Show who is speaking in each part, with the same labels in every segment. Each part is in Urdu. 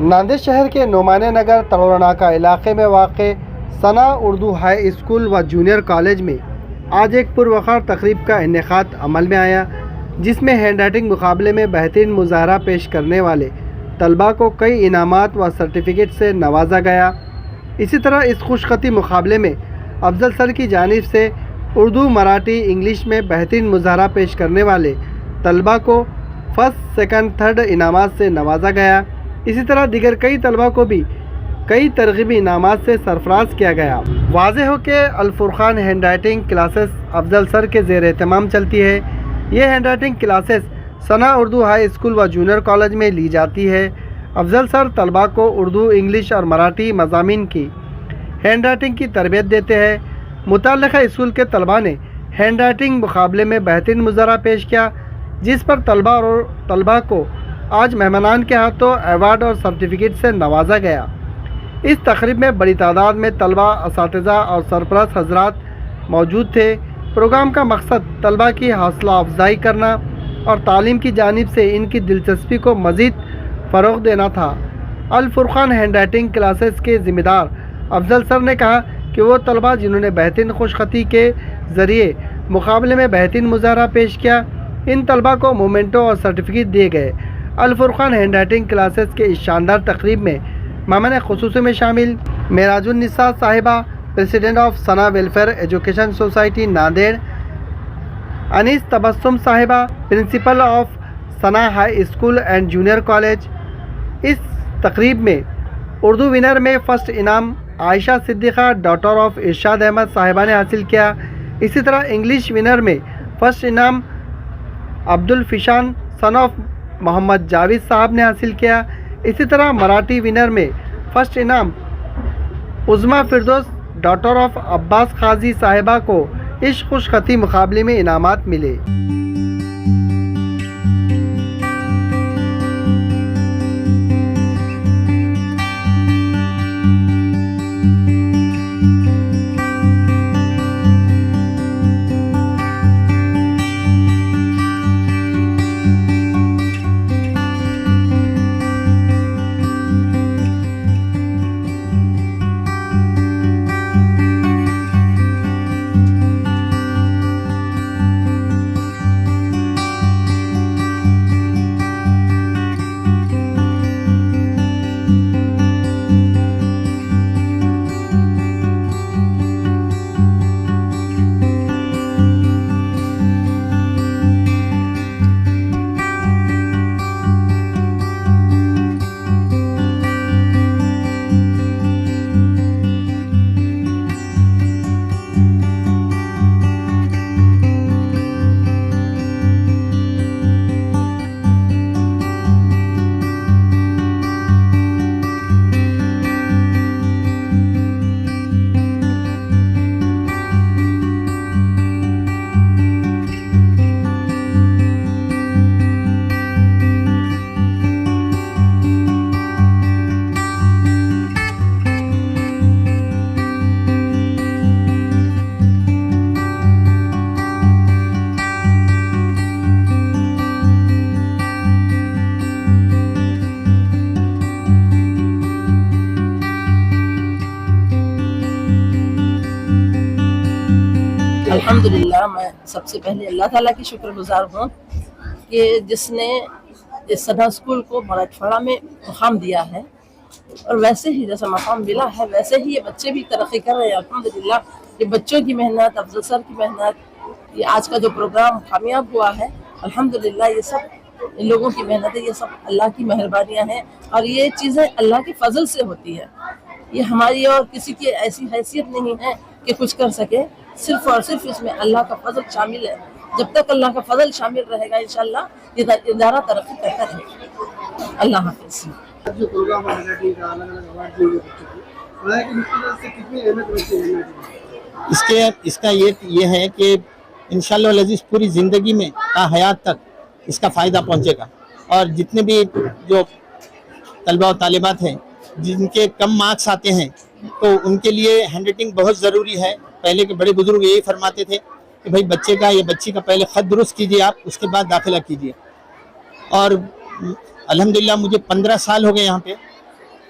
Speaker 1: ناندیڑ شہر کے نعمانیہ نگر تلورناکہ علاقے میں واقع ثنا اردو ہائی اسکول و جونیئر کالج میں آج ایک پروقار تقریب کا انعقاد عمل میں آیا، جس میں ہینڈ رائٹنگ مقابلے میں بہترین مظاہرہ پیش کرنے والے طلباء کو کئی انعامات و سرٹیفکیٹ سے نوازا گیا۔ اسی طرح اس خوش خطی مقابلے میں افضل سر کی جانب سے اردو، مراٹھی، انگلش میں بہترین مظاہرہ پیش کرنے والے طلباء کو فرسٹ، سیکنڈ، تھرڈ انعامات سے نوازا گیا۔ اسی طرح دیگر کئی طلباء کو بھی کئی ترغیبی انعامات سے سرفراز کیا گیا۔ واضح ہو کہ الفرقان ہینڈ رائٹنگ کلاسز افضل سر کے زیر اہتمام چلتی ہے۔ یہ ہینڈ رائٹنگ کلاسز ثنا اردو ہائی اسکول و جونیئر کالج میں لی جاتی ہے۔ افضل سر طلباء کو اردو، انگلش اور مراٹھی مضامین کی ہینڈ رائٹنگ کی تربیت دیتے ہیں۔ متعلقہ اسکول کے طلباء نے ہینڈ رائٹنگ مقابلے میں بہترین مظاہرہ پیش کیا، جس پر طلباء کو آج مہمانان کے ہاتھوں ایوارڈ اور سرٹیفکیٹ سے نوازا گیا۔ اس تقریب میں بڑی تعداد میں طلباء، اساتذہ اور سرپرست حضرات موجود تھے۔ پروگرام کا مقصد طلباء کی حوصلہ افزائی کرنا اور تعلیم کی جانب سے ان کی دلچسپی کو مزید فروغ دینا تھا۔ الفرقان ہینڈ رائٹنگ کلاسز کے ذمہ دار افضل سر نے کہا کہ وہ طلباء جنہوں نے بہترین خوش خطی کے ذریعے مقابلے میں بہترین مظاہرہ پیش کیا، ان طلباء کو مومنٹو اور سرٹیفکیٹ دیے گئے۔ الفرقان ہینڈ رائٹنگ کلاسز کے اس شاندار تقریب میں مہمان خصوصی میں شامل معراج النساء صاحبہ، president of Sana welfare education society Nanded, Anees Tabassum صاحبہ، principal of Sana high school and junior college. اس تقریب میں اردو ونر میں فرسٹ انعام عائشہ صدیقہ ڈاٹر آف ارشاد احمد صاحبہ نے حاصل کیا۔ اسی طرح انگلش ونر میں فرسٹ انعام عبدالفشان سن آف محمد جاوید صاحب نے حاصل کیا۔ اسی طرح مراٹھی ونر میں فرسٹ انعام عظمیٰ فردوس ڈاٹر آف عباس قاضی صاحبہ کو اس خوش خطی مقابلے میں انعامات ملے۔
Speaker 2: الحمدللہ میں سب سے پہلے اللہ تعالیٰ کی شکر گزار ہوں کہ جس نے اس ثنا اسکول کو مراٹھواڑہ میں مقام دیا ہے، اور ویسے ہی جیسا مقام ملا ہے ویسے ہی یہ بچے بھی ترقی کر رہے ہیں۔ الحمدللہ یہ بچوں کی محنت، افضل سر کی محنت، یہ آج کا جو پروگرام کامیاب ہوا ہے، الحمدللہ یہ سب ان لوگوں کی محنت ہے، یہ سب اللہ کی مہربانیاں ہیں، اور یہ چیزیں اللہ کے فضل سے ہوتی ہے۔ یہ ہماری اور کسی کی ایسی حیثیت نہیں ہے کہ کچھ کر سکے، صرف اور صرف اس میں اللہ کا فضل شامل ہے۔ جب تک اللہ کا فضل شامل رہے گا انشاءاللہ یہ ادارہ ترقی کرتا رہے گا۔ اللہ حافظ۔
Speaker 1: جو پروگرام کا الگ الگ اوارڈ دیے
Speaker 3: اس کا یہ ہے کہ انشاءاللہ العزیز پوری زندگی میں تا حیات تک اس کا فائدہ پہنچے گا، اور جتنے بھی جو طلبہ و طالبات ہیں جن کے کم مارکس آتے ہیں تو ان کے لیے ہینڈ رائٹنگ بہت ضروری ہے۔ پہلے کے بڑے بزرگ یہی فرماتے تھے کہ بھائی بچے کا یا بچی کا پہلے خط درست کیجئے آپ، اس کے بعد داخلہ کیجئے۔ اور الحمدللہ مجھے 15 سال ہو گئے یہاں پہ،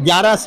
Speaker 3: 11